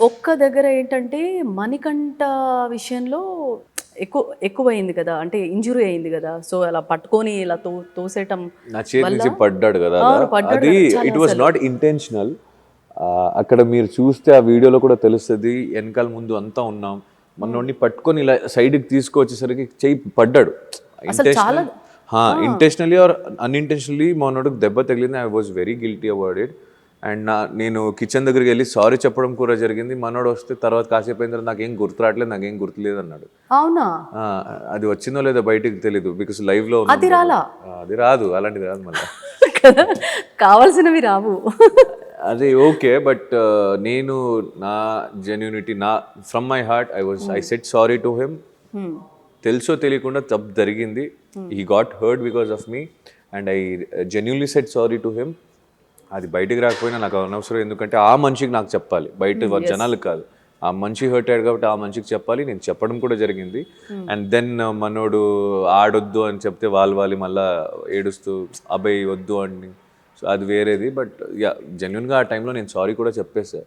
ఒక్క దగ్గర ఏంటంటే మణికంఠ విషయంలో ఎక్కువయింది కదా! అంటే ఇంజ్యూరీ అయింది కదా! సో, అలా పట్టుకొని ఇలా తోసేయటం నా చేతి వల్ల నుంచి పడ్డాడు కదా అలా. అవును. పడ్డాడు అది కదా! చాలా ఇట్ వాస్ అసలు. Not intentional. అక్కడ మీరు చూస్తే ఆ వీడియోలో కూడా తెలుస్తది. వెనకాల ముందు అంతా ఉన్నాం. మనోడిని పట్టుకొని ఇలా సైడ్‌కి తీసుకొచ్చేసరికి చెయ్యి పడ్డాడు. అసలు చాలా ఇంటెన్షనల్లీ ఆర్ అన్‌ఇంటెన్షనల్లీ మనోడికి దెబ్బ తగిలింది. I was very guilty about it. And నేను కిచెన్ దగ్గరికి వెళ్ళి సారీ చెప్పడం కూడా జరిగింది. మనోడు వస్తే తర్వాత కాసేపు అయిన తర్వాత నాకేం గుర్తు రావట్లేదు, నాకేం గుర్తులేదు అన్నాడు. అవునా? అది వచ్చిందో లేదో బయటికి తెలీదు. బికాస్ లైవ్‌లో ఉన్నాం అది రాలా? కాబట్టి. అది రాదు. అలాంటిది రాదు మళ్ళీ. కదా! కావాల్సినవి రావు. అది ఓకే. బట్ నేను నా genuinity from my heart I said sorry to him. తెలుసో తెలియకుండా తప్పు జరిగింది. He got hurt because of me and I genuinely said sorry to him. అది బయటికి రాకపోయినా నాకు అనవసరం. ఎందుకంటే ఆ మనిషికి నాకు చెప్పాలి, బయట జనాలకు కాదు. ఆ మనిషి హర్ట్ అయ్యాడు కాబట్టి ఆ మనిషికి చెప్పాలి. నేను చెప్పడం కూడా జరిగింది. అండ్ దెన్ మనోడు ఆడొద్దు అని చెప్తే వాళ్ళు మళ్ళా ఏడుస్తూ అబ్బాయి వద్దు అని. సో అది వేరేది. బట్ యా, జెన్యున్గా ఆ టైంలో నేను సారీ కూడా చెప్పేసా.